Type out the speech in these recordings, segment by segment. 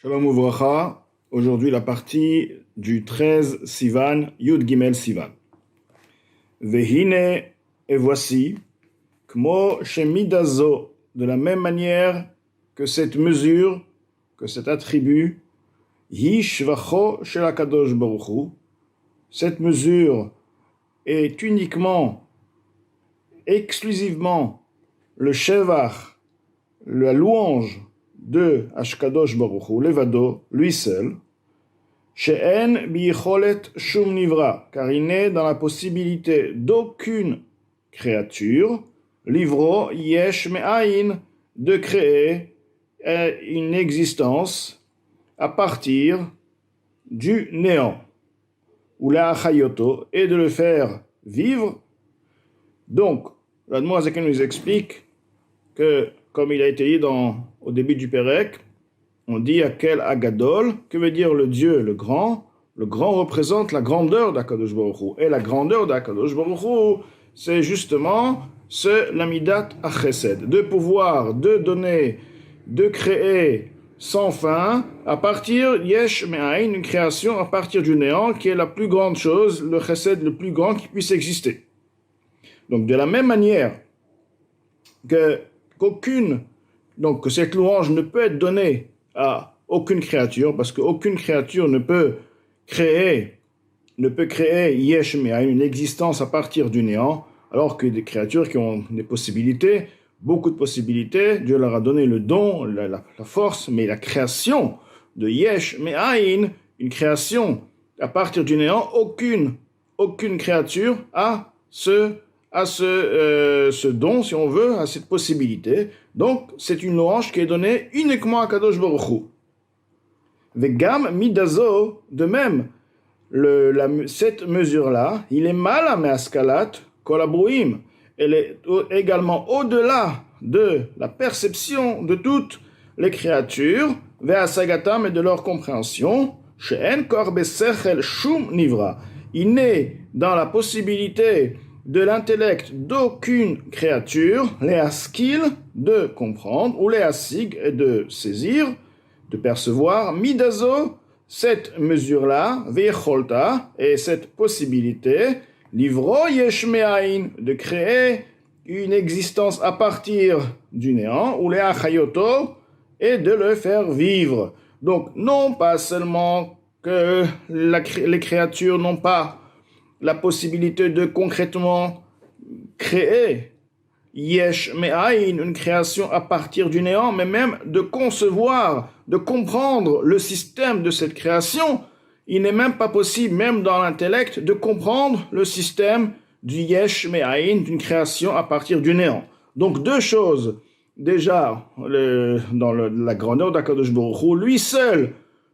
Shalom Uvracha, aujourd'hui la partie du 13 Sivan, Yud Gimel Sivan. Vehine, et voici, Kmo Shemidazo, de la même manière que cette mesure, que cet attribut, Yishvacho Shel HaKadosh Baruch Hu, cette mesure est uniquement, exclusivement, le Shevach, la louange de Ashkadosh Baruch Hu, Levado, lui seul, She'en biyicholet shum nivra, car il n'est dans la possibilité d'aucune créature, livro yesh me'ain, de créer une existence à partir du néant, ou la chayoto, et de le faire vivre. Donc, l'Admorazaken nous explique que, comme il a été dit au début du Pérec, on dit Akel Agadol, que veut dire le Dieu, le grand. Le grand représente la grandeur d'Akadosh Baruch Hu. Et la grandeur d'Akadosh Baruch Hu, c'est justement l'amidat achesed, de pouvoir, de donner, de créer sans fin, à partir, yesh me'ain, une création à partir du néant, qui est la plus grande chose, le chesed le plus grand qui puisse exister. Donc de la même manière que cette louange ne peut être donnée à aucune créature, parce qu'aucune créature ne peut créer yesh me'ain, une existence à partir du néant, alors que des créatures qui ont des possibilités, beaucoup de possibilités, Dieu leur a donné le don, la force, mais la création de yesh me'ain, une création à partir du néant, aucune créature a ce don, si on veut, à cette possibilité. Donc, c'est une louange qui est donnée uniquement à Kadosh Baruch Hu. Vegam midazo, de même, cette mesure-là, il est mal à me'askalat kol habruim. Elle est également au-delà de la perception de toutes les créatures, ve'asagatam, et de leur compréhension, she'en kor besechel shum nivra. Il n'est dans la possibilité de l'intellect d'aucune créature, les askil, de comprendre, ou les asig, de saisir, de percevoir, midazo, cette mesure-là, ve'cholta, et cette possibilité, livro yesh me'ain, de créer une existence à partir du néant, ou les achayoto, et de le faire vivre. Donc, non pas seulement que les créatures n'ont pas la possibilité de concrètement créer yesh me'ain, une création à partir du néant, mais même de concevoir, de comprendre le système de cette création. Il n'est même pas possible, même dans l'intellect, de comprendre le système du yesh me'ain, d'une création à partir du néant. Donc deux choses. Déjà, dans la grandeur d'Akadosh Baruch Hu, lui seul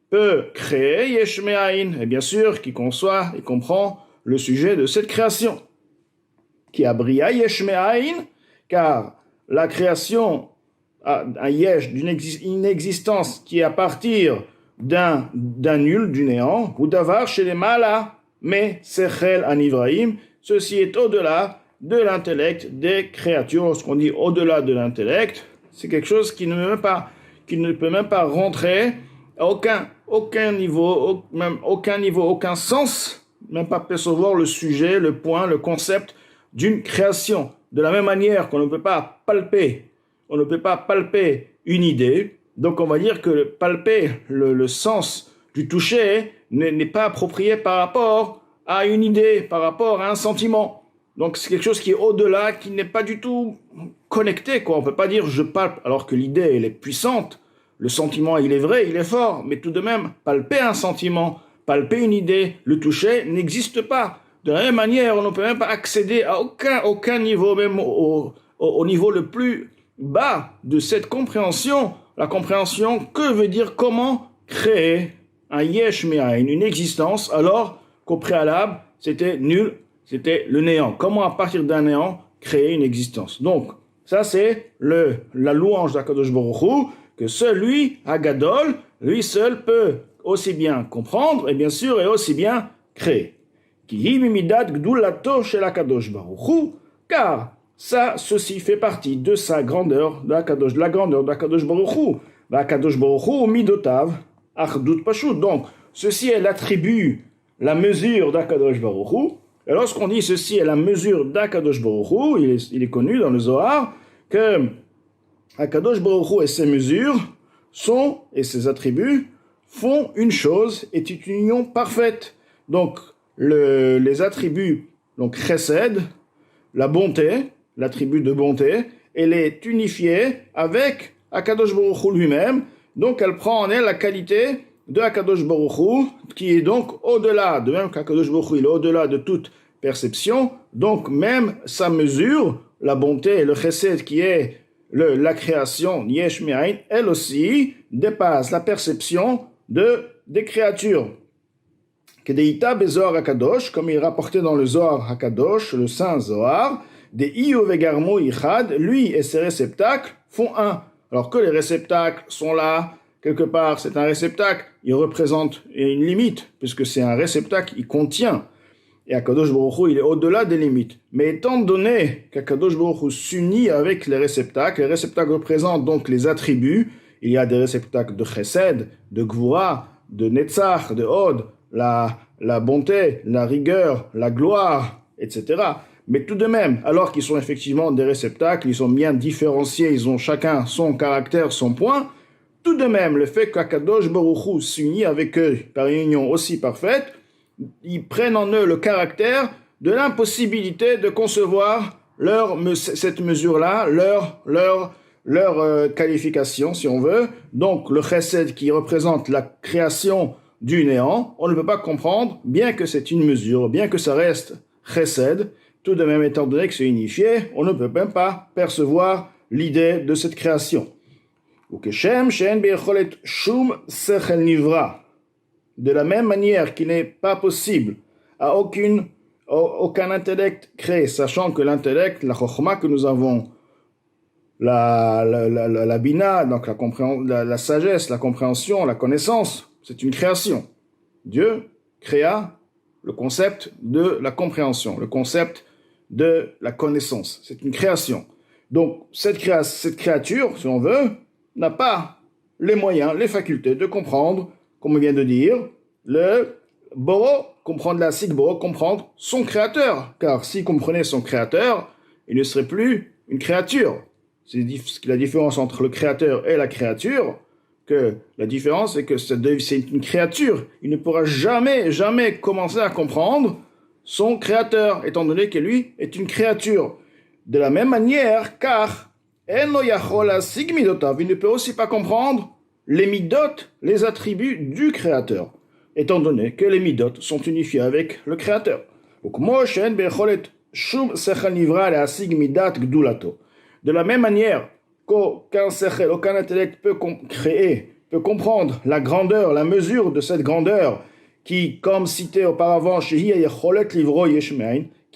peut créer yesh me'ain, et bien sûr, qui conçoit et comprend le sujet de cette création, qui a bria yesh me'ain, car la création a un yesh, une existence qui est à partir d'un nul, du néant, ou davar chez les malas, mais sechel anivraim, ceci est au-delà de l'intellect des créatures. Lorsqu'on dit au-delà de l'intellect, c'est quelque chose qui ne peut même pas rentrer à aucun niveau, aucun sens, même pas percevoir le sujet, le point, le concept d'une création. De la même manière qu'on ne peut pas palper une idée, donc on va dire que palper le sens du toucher n'est pas approprié par rapport à une idée, par rapport à un sentiment. Donc c'est quelque chose qui est au-delà, qui n'est pas du tout connecté, quoi. On peut pas dire je palpe alors que l'idée elle est puissante, le sentiment il est vrai, il est fort, mais tout de même palper un sentiment, palper une idée, le toucher n'existe pas. De la même manière, on ne peut même pas accéder à aucun niveau, même au niveau le plus bas de cette compréhension. La compréhension, que veut dire comment créer un yesh me'ain, une existence, alors qu'au préalable, c'était nul, c'était le néant. Comment à partir d'un néant créer une existence? Donc, ça c'est la louange d'Akadosh Baruch Hu, que celui, Agadol, lui seul peut aussi bien comprendre, et bien sûr, et aussi bien créer. Car ceci fait partie de sa grandeur, de la grandeur d'Akadosh Baruch Hu. Akadosh Baruch Hu midotav, Achdut Pashut. Donc, ceci est l'attribut, la mesure d'Akadosh Baruch Hu. Et lorsqu'on dit ceci est la mesure d'Akadosh Baruch Hu, il est connu dans le Zohar que Akadosh Baruch Hu et ses mesures et ses attributs font une chose, est une union parfaite. Donc, les attributs, donc chesed, la bonté, l'attribut de bonté, elle est unifiée avec Akadosh Baruch Hu lui-même. Donc, elle prend en elle la qualité de Akadosh Baruch Hu, qui est donc au-delà, de même qu'Akadosh Baruch Hu, il est au-delà de toute perception. Donc, même sa mesure, la bonté et le chesed qui est la création, Yesh Me'ain, elle aussi dépasse la perception des créatures. Kedeita bezohar hakadosh, comme il est rapporté dans le Zohar hakadosh, le Saint Zohar, des Iyo vegarmo ichad, lui et ses réceptacles font un. Alors que les réceptacles sont là, quelque part, c'est un réceptacle, il représente une limite, puisque c'est un réceptacle, il contient. Et Akadosh Baruch Hu, il est au-delà des limites. Mais étant donné qu'Akadosh Baruch Hu s'unit avec les réceptacles représentent donc les attributs. Il y a des réceptacles de chesed, de gvura, de netzach, de hod, la bonté, la rigueur, la gloire, etc. Mais tout de même, alors qu'ils sont effectivement des réceptacles, ils sont bien différenciés, ils ont chacun son caractère, son point, tout de même, le fait qu'Akadosh Baruch Hu s'unit avec eux par une union aussi parfaite, ils prennent en eux le caractère de l'impossibilité de concevoir cette mesure-là, leur qualification, si on veut. Donc, le chesed qui représente la création du néant, on ne peut pas comprendre, bien que c'est une mesure, bien que ça reste chesed, tout de même étant donné que c'est unifié, on ne peut même pas percevoir l'idée de cette création. Ou que Shem, She'en be'echolet shum sechel nivra. De la même manière qu'il n'est pas possible à aucun intellect créé, sachant que l'intellect, la chokhma que nous avons, la bina, donc la sagesse, la compréhension, la connaissance, c'est une création. Dieu créa le concept de la compréhension, le concept de la connaissance. C'est une création. Donc, cette créature, si on veut, n'a pas les moyens, les facultés de comprendre, comme on vient de dire, le Boro, comprendre la Sigboro, comprendre son créateur. Car s'il comprenait son créateur, il ne serait plus une créature. C'est la différence entre le créateur et la créature, que la différence c'est que c'est une créature. Il ne pourra jamais commencer à comprendre son créateur, étant donné que lui est une créature. De la même manière, car il ne peut aussi pas comprendre les midot, les attributs du créateur, étant donné que les midot sont unifiés avec le créateur. De la même manière qu'aucun intellect peut comprendre la grandeur, la mesure de cette grandeur qui, comme cité auparavant, qui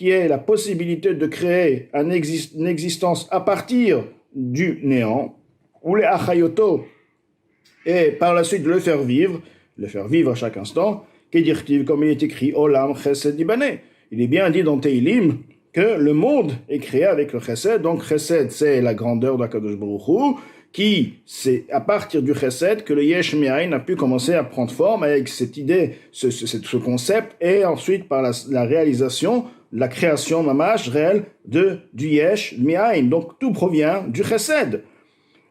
est la possibilité de créer une existence à partir du néant, ou les achayoto, et par la suite le faire vivre à chaque instant, comme il est écrit, Olam Chesed Ibane. Il est bien dit dans Teilim que le monde est créé avec le Chesed, donc Chesed c'est la grandeur d'Akadosh Baruch Hu, c'est à partir du Chesed que le Yesh Me'ain a pu commencer à prendre forme avec cette idée, ce concept, et ensuite par la réalisation, la création mamash réelle du Yesh Me'ain. Donc tout provient du Chesed.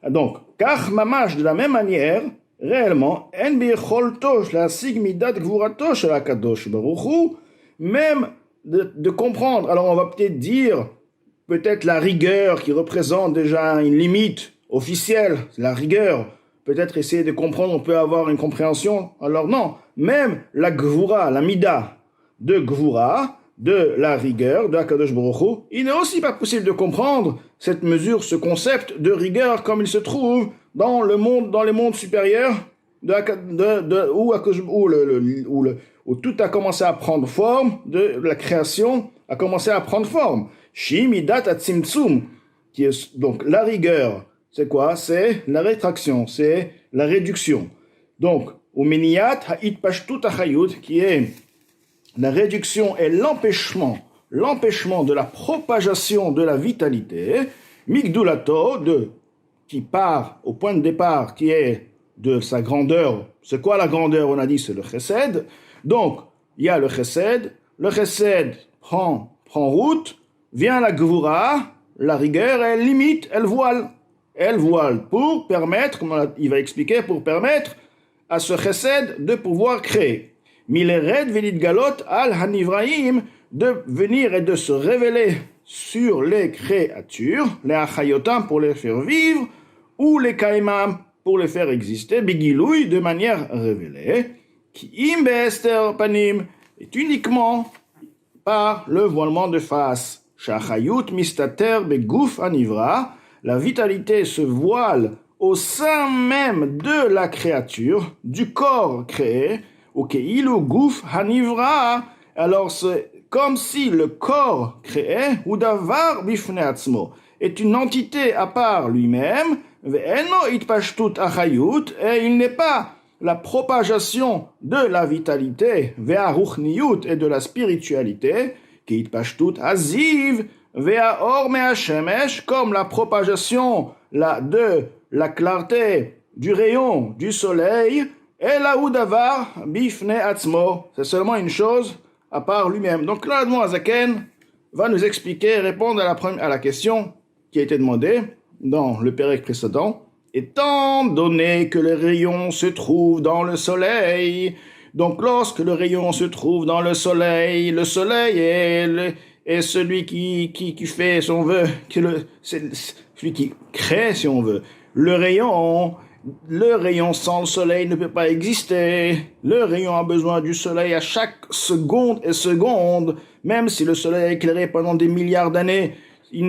Donc, car mamash de la même manière, réellement, en bi'choltosh la sigmidat gvuratosh la kadosh baruch Hu, même de comprendre. Alors on va peut-être dire, la rigueur qui représente déjà une limite officielle, la rigueur, peut-être essayer de comprendre, on peut avoir une compréhension. Alors non, même la gvura, la mida de gvura, de la rigueur de Akadosh Baruch Hu, il n'est aussi pas possible de comprendre cette mesure, ce concept de rigueur comme il se trouve dans les mondes supérieurs où tout a commencé à prendre forme, de la création a commencé à prendre forme. Shimidat atzimtzum, qui est donc la rigueur, c'est quoi? C'est la rétraction, c'est la réduction. Donc, umeniat ha'itpashtut ha'chayut, qui est la réduction et l'empêchement de la propagation de la vitalité, migdulato, qui part au point de départ, qui est de sa grandeur. C'est quoi la grandeur? On a dit c'est le chesed. Donc, il y a le chesed prend route, vient la gvura, la rigueur, elle limite, elle voile. Elle voile pour permettre, comme il va expliquer, pour permettre à ce chesed de pouvoir créer. Milered velid galot al hanivraim, de venir et de se révéler sur les créatures, les achayotam pour les faire vivre, ou les kaimam pour les faire exister, bigiloui de manière révélée, qui im beester panim est uniquement par le voilement de face. Shachayut mistater begouf anivra, la vitalité se voile au sein même de la créature, du corps créé, ou keilu gouf hanivra, alors c'est comme si le corps créé, ou davar bifne atzmo, est une entité à part lui-même, ve'eno itpashtut achayut, et il n'est pas la propagation de la vitalité, ve'aruchniyut, et de la spiritualité, qui itpashtut aziv, ve'aor me'ashemesh, comme la propagation de la clarté du rayon du soleil, et la oudavar bifne atzmo, c'est seulement une chose à part lui-même. Donc là, l'Admor Hazaken va nous expliquer, répondre à la question qui a été demandée dans le pérec précédent. Étant donné que le rayon se trouve dans le soleil, donc lorsque le rayon se trouve dans le soleil est celui qui fait, si on veut, c'est celui qui crée, si on veut. Le rayon sans le soleil ne peut pas exister. Le rayon a besoin du soleil à chaque seconde et seconde. Même si le soleil est éclairé pendant des milliards d'années,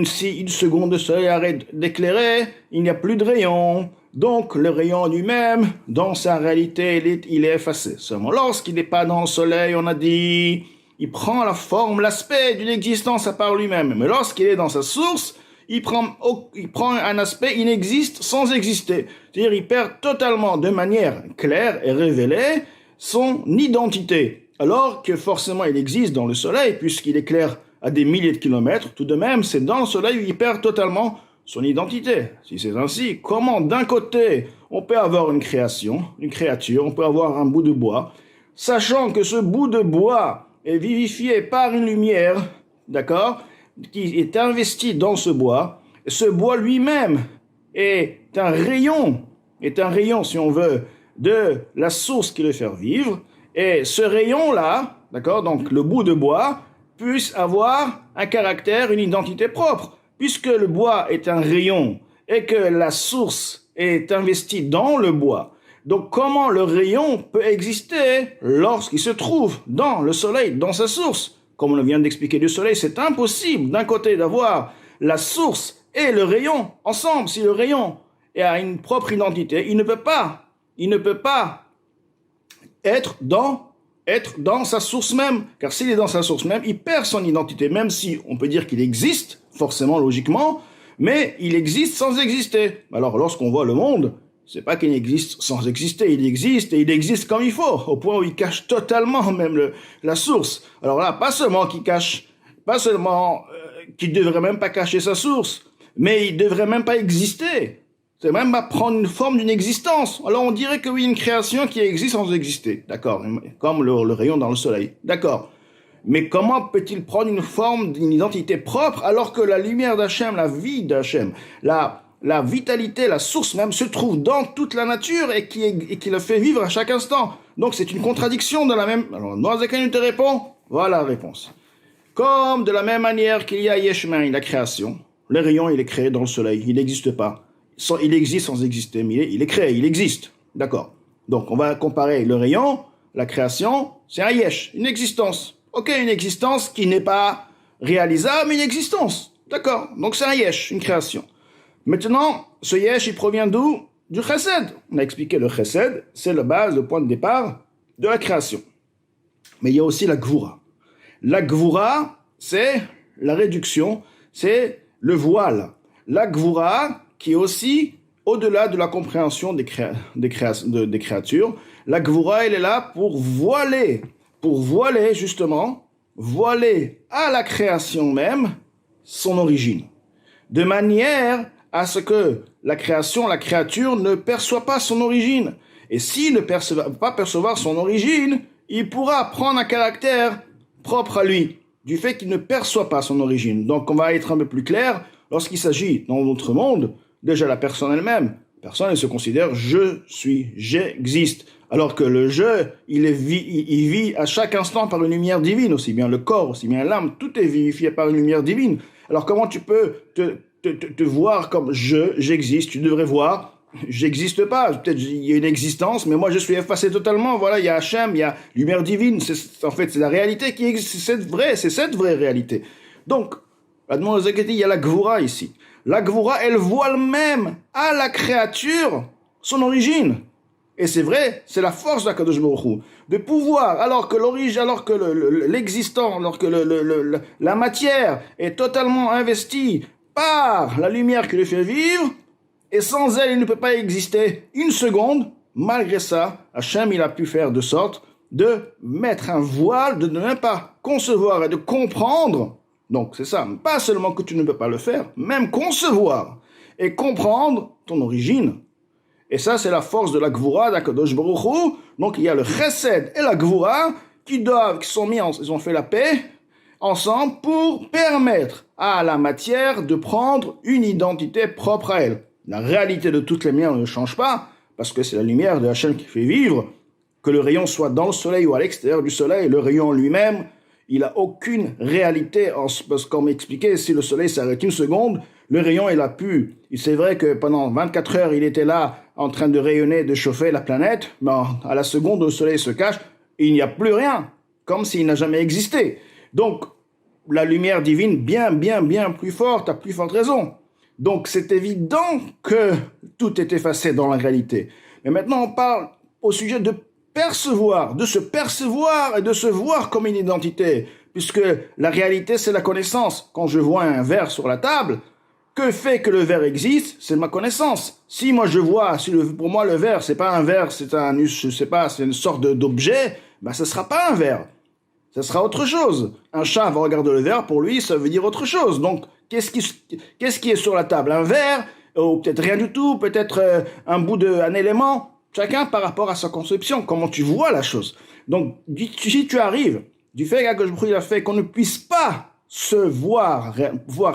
si une seconde de soleil arrête d'éclairer, il n'y a plus de rayon. Donc le rayon lui-même, dans sa réalité, il est effacé. Seulement lorsqu'il n'est pas dans le soleil, on a dit, il prend la forme, l'aspect d'une existence à part lui-même. Mais lorsqu'il est dans sa source, il prend un aspect, il n'existe sans exister. C'est-à-dire, il perd totalement, de manière claire et révélée, son identité. Alors que forcément, il existe dans le soleil, puisqu'il éclaire à des milliers de kilomètres. Tout de même, c'est dans le soleil où il perd totalement son identité. Si c'est ainsi, comment d'un côté, on peut avoir une créature, on peut avoir un bout de bois, sachant que ce bout de bois est vivifié par une lumière, d'accord, qui est investi dans ce bois lui-même est un rayon, si on veut, de la source qui le fait vivre, et ce rayon-là, d'accord, donc le bout de bois, puisse avoir un caractère, une identité propre, puisque le bois est un rayon, et que la source est investie dans le bois. Donc comment le rayon peut exister lorsqu'il se trouve dans le soleil, dans sa source? Comme on vient d'expliquer du soleil, c'est impossible d'un côté d'avoir la source et le rayon ensemble. Si le rayon a une propre identité, il ne peut pas être dans sa source même. Car s'il est dans sa source même, il perd son identité, même si on peut dire qu'il existe, forcément, logiquement, mais il existe sans exister. Alors lorsqu'on voit le monde, c'est pas qu'il existe sans exister, il existe et il existe comme il faut, au point où il cache totalement même la source. Alors là, pas seulement qu'il devrait même pas cacher sa source, mais il devrait même pas exister. C'est même pas prendre une forme d'une existence. Alors on dirait que oui, une création qui existe sans exister, d'accord, comme le rayon dans le soleil, d'accord. Mais comment peut-il prendre une forme d'une identité propre alors que la lumière d'Hachem, la vie d'Hachem, la vitalité, la source même, se trouve dans toute la nature et qui le fait vivre à chaque instant. Donc c'est une contradiction de la même... Alors, Noah Zaken te répond, voilà la réponse. Comme de la même manière qu'il y a Yeshmaï, la création, le rayon, il est créé dans le soleil, il n'existe pas. Il existe sans exister, mais il est créé, il existe. D'accord. Donc on va comparer le rayon, la création, c'est un yesh, une existence. Ok, une existence qui n'est pas réalisable, mais une existence. D'accord. Donc c'est un yesh, une création. Maintenant, ce yesh, il provient d'où? Du chesed. On a expliqué le chesed, c'est la base, le point de départ de la création. Mais il y a aussi la gvura. La gvura, c'est la réduction, c'est le voile. La gvura, qui est aussi au-delà de la compréhension des créatures. La gvura, elle est là pour voiler justement, voiler à la création même son origine. De manière à ce que la créature ne perçoit pas son origine. Et s'il ne perçoit pas percevoir son origine, il pourra prendre un caractère propre à lui, du fait qu'il ne perçoit pas son origine. Donc on va être un peu plus clair, lorsqu'il s'agit dans notre monde, déjà la personne elle-même, elle se considère je suis, j'existe. Alors que le je, il vit à chaque instant par une lumière divine, aussi bien le corps, aussi bien l'âme, tout est vivifié par une lumière divine. Alors comment tu peux te voir comme j'existe? Tu devrais voir, j'existe pas. Peut-être il y a une existence, mais moi je suis effacé totalement. Voilà, il y a Hachem, il y a lumière divine. En fait, c'est la réalité qui existe. C'est cette vraie réalité. Donc, il y a la Gvura ici. La Gvura, elle voile même à la créature son origine. Et c'est vrai, c'est la force d'Akadosh Baruch Hu, de pouvoir, alors que l'origine, alors que l'existant, alors que la matière est totalement investie par la lumière qui le fait vivre, et sans elle, il ne peut pas exister une seconde. Malgré ça, Hachem, il a pu faire de sorte de mettre un voile, de ne même pas concevoir et de comprendre. Donc c'est ça, pas seulement que tu ne peux pas le faire, même concevoir et comprendre ton origine. Et ça, c'est la force de la Gvura d'Akadosh Baruch Hu. Donc il y a le Chesed et la Gvura ils ont fait la paix ensemble pour permettre à la matière de prendre une identité propre à elle. La réalité de toutes les lumières ne change pas, parce que c'est la lumière de Hachem qui fait vivre, que le rayon soit dans le soleil ou à l'extérieur du soleil, le rayon lui-même, il n'a aucune réalité, parce qu'on m'expliquait, si le soleil s'arrête une seconde, le rayon, c'est vrai que pendant 24 heures, il était là, en train de rayonner, de chauffer la planète, mais à la seconde où le soleil se cache, il n'y a plus rien, comme s'il n'a jamais existé. Donc, la lumière divine, bien plus forte, à plus forte raison. Donc, c'est évident que tout est effacé dans la réalité. Mais maintenant, on parle au sujet de percevoir, de se percevoir et de se voir comme une identité, puisque la réalité, c'est la connaissance. Quand je vois un verre sur la table, que fait que le verre existe? C'est ma connaissance. Si moi je vois, pour moi le verre, c'est pas un verre, c'est une sorte d'objet, ben ce sera pas un verre. Ça sera autre chose. Un chat va regarder le verre, pour lui, ça veut dire autre chose. Donc, qu'est-ce qui est sur la table? Un verre, ou peut-être rien du tout, peut-être un élément. Chacun par rapport à sa conception, comment tu vois la chose. Donc, si tu arrives, du fait que je a fait qu'on ne puisse pas se voir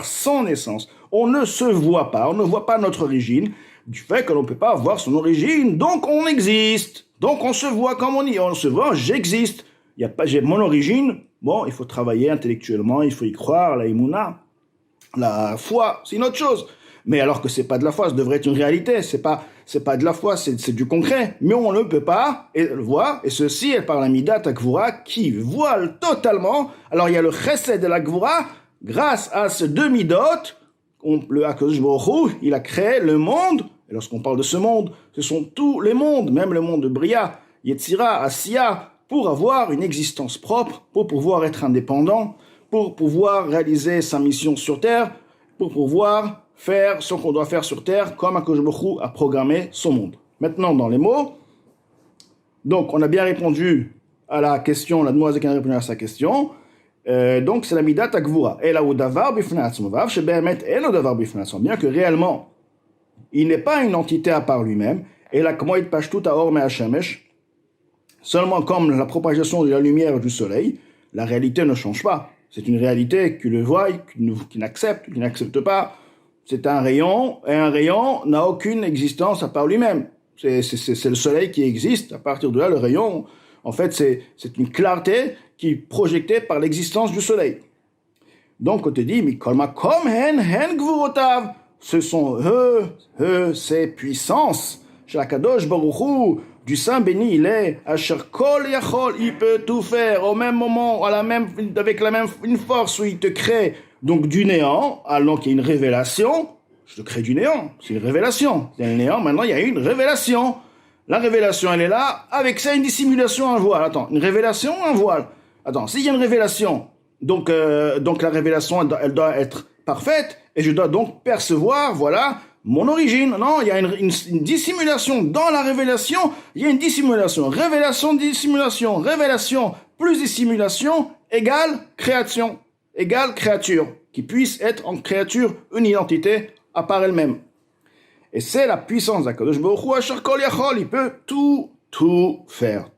son essence, on ne se voit pas, on ne voit pas notre origine, du fait que l'on ne peut pas voir son origine, donc on existe. Donc on se voit comme on se voit, j'existe. J'ai mon origine, bon, il faut travailler intellectuellement, il faut y croire, la imuna, la foi, c'est une autre chose. Mais alors que c'est pas de la foi, ça devrait être une réalité, c'est pas de la foi, c'est du concret. Mais on ne peut pas le voir, et ceci est par la Midat Gvura qui voile totalement. Alors il y a le Chesed de la Gvura, grâce à ces deux Midot, le Akadosh Baruch Hu, il a créé le monde, et lorsqu'on parle de ce monde, ce sont tous les mondes, même le monde de Bria, Yetzira, Asiya, pour avoir une existence propre, pour pouvoir être indépendant, pour pouvoir réaliser sa mission sur Terre, pour pouvoir faire ce qu'on doit faire sur Terre, comme Akadosh Baruch Hu a programmé son monde. Maintenant, dans les mots, donc on a bien répondu à la question, la demoiselle qui a répondu à sa question, donc c'est la Midat Gvura. Et là où davar bifnei atzmo, vav shebe'emet eno davar bifnei atzmo, bien que réellement, il n'est pas une entité à part lui-même, et là, comment il pâche tout à or me hashemesh, seulement comme la propagation de la lumière du soleil, la réalité ne change pas. C'est une réalité qui le voit, qui n'accepte pas. C'est un rayon, et un rayon n'a aucune existence à part lui-même. C'est le soleil qui existe. À partir de là, le rayon, en fait, c'est une clarté qui est projetée par l'existence du soleil. Donc, on te dit, Mikol makom hen gvurotav. Ce sont eux, ces puissances. Chez Akadosh Baruch Hu, du Saint béni, il est Asher Kol Yachol, il peut tout faire au même moment, avec une force où il te crée donc du néant, alors qu'il y a une révélation. Je te crée du néant, c'est une révélation. C'est le néant, maintenant il y a une révélation. La révélation, elle est là, avec ça une dissimulation, un voile. Attends, une révélation, un voile. Attends, s'il y a une révélation, donc la révélation, elle doit être parfaite, et je dois donc percevoir, voilà, mon origine. Non, il y a une dissimulation dans la révélation, il y a une dissimulation. Révélation, dissimulation, révélation, plus dissimulation, égale création, égale créature, qui puisse être en créature une identité à part elle-même. Et c'est la puissance d'Akadosh Baruch Hu, Asher Kol Yachol, il peut tout faire.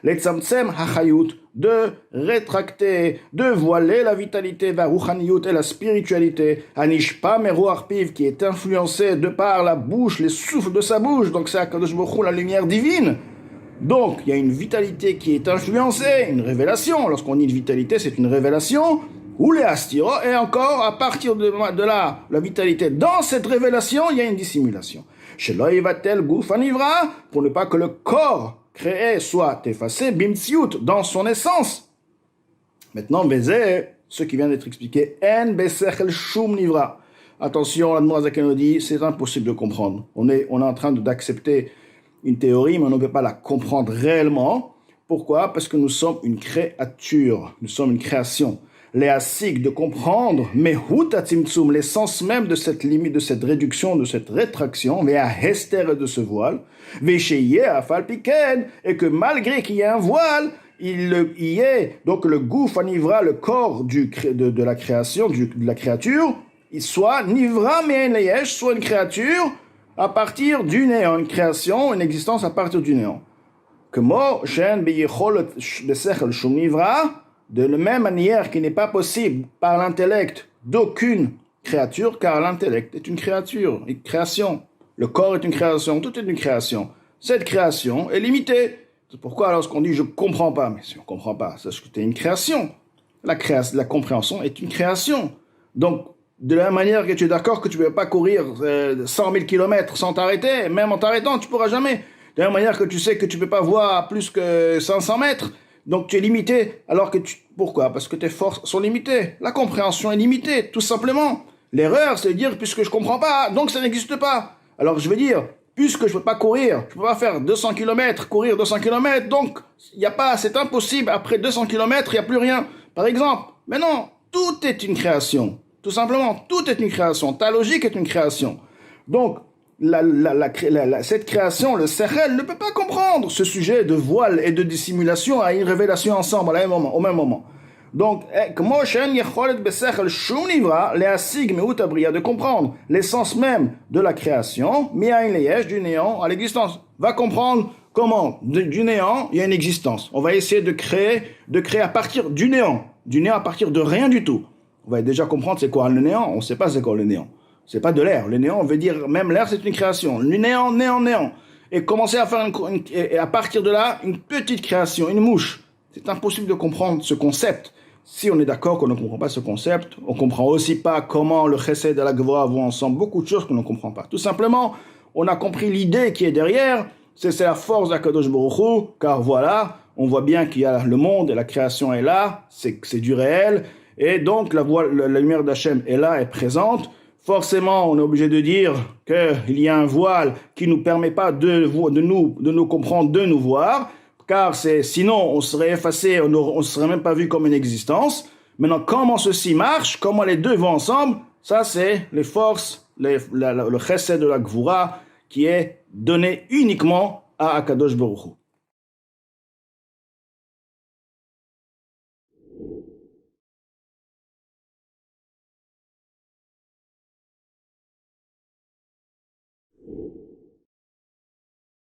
Les tzamtzem hachayut, de rétracter, de voiler la vitalité, varuchaniyut et la spiritualité, anishpa meruach piv, qui est influencé de par la bouche, les souffles de sa bouche, donc c'est Akadosh Baruch Hu, la lumière divine. Donc, il y a une vitalité qui est influencée, une révélation. Lorsqu'on dit une vitalité, c'est une révélation. Ou les astiro, et encore, à partir de là, la vitalité, dans cette révélation, il y a une dissimulation. Chez l'oïvatel gouf anivra, pour ne pas que le corps créé soit effacé, bimtsiout, dans son essence. Maintenant, Bézé, ce qui vient d'être expliqué, en besechel shum nivra. Attention, l'Admorazaken nous dit, c'est impossible de comprendre. On est en train d'accepter une théorie, mais on ne peut pas la comprendre réellement. Pourquoi? Parce que nous sommes une créature, nous sommes une création. Les asig de comprendre, mais hutatimtsum, l'essence même de cette limite, de cette réduction, de cette rétraction, mais à hester de ce voile, vécheye à falpiken, et que malgré qu'il y ait un voile, il y ait donc le gouf anivra, le corps de la création, de la créature, il soit nivra mais soit une créature à partir du néant, une création, une existence à partir du néant. Que mo shen beyechol besechel shum nivra, de la même manière qu'il n'est pas possible par l'intellect d'aucune créature, car l'intellect est une créature, une création. Le corps est une création, tout est une création. Cette création est limitée. C'est pourquoi lorsqu'on dit « je comprends pas », mais si on comprend pas, c'est parce que c'est une création. La compréhension est une création. Donc, de la même manière que tu es d'accord que tu ne peux pas courir 100 000 km sans t'arrêter, même en t'arrêtant, tu ne pourras jamais. De la même manière que tu sais que tu ne peux pas voir plus que 500 mètres, donc tu es limité, alors que pourquoi? Parce que tes forces sont limitées. La compréhension est limitée, tout simplement. L'erreur, c'est de dire, puisque je comprends pas, donc ça n'existe pas. Alors je veux dire, puisque je peux pas courir, je peux pas faire 200 km, courir 200 km, donc il y a pas, c'est impossible, après 200 km, il n'y a plus rien. Par exemple, mais non, tout est une création. Tout simplement, tout est une création. Ta logique est une création. Donc, cette création, le sechel, ne peut pas comprendre ce sujet de voile et de dissimulation à une révélation ensemble au même moment. Donc, de comprendre l'essence même de la création, du néant à l'existence. Va comprendre comment, du néant, il y a une existence. On va essayer de créer à partir du néant à partir de rien du tout. On va déjà comprendre c'est quoi le néant, on ne sait pas c'est quoi le néant. C'est pas de l'air. Le néant, on veut dire, même l'air, c'est une création. Le néant. Et commencer à faire et à partir de là, une petite création, une mouche. C'est impossible de comprendre ce concept. Si on est d'accord qu'on ne comprend pas ce concept, on comprend aussi pas comment le chesed et la gvura vont ensemble. Beaucoup de choses qu'on ne comprend pas. Tout simplement, on a compris l'idée qui est derrière. C'est la force d'Akadosh Baruch Hu, car voilà, on voit bien qu'il y a le monde et la création est là. C'est du réel. Et donc, la lumière d'Hachem est là, est présente. Forcément, on est obligé de dire qu'il y a un voile qui ne nous permet pas de nous comprendre, de nous voir, car sinon on serait effacé, on ne serait même pas vu comme une existence. Maintenant, comment ceci marche, comment les deux vont ensemble, ça c'est les forces, le chesed de la gvura qui est donné uniquement à Akadosh Baruch Hu.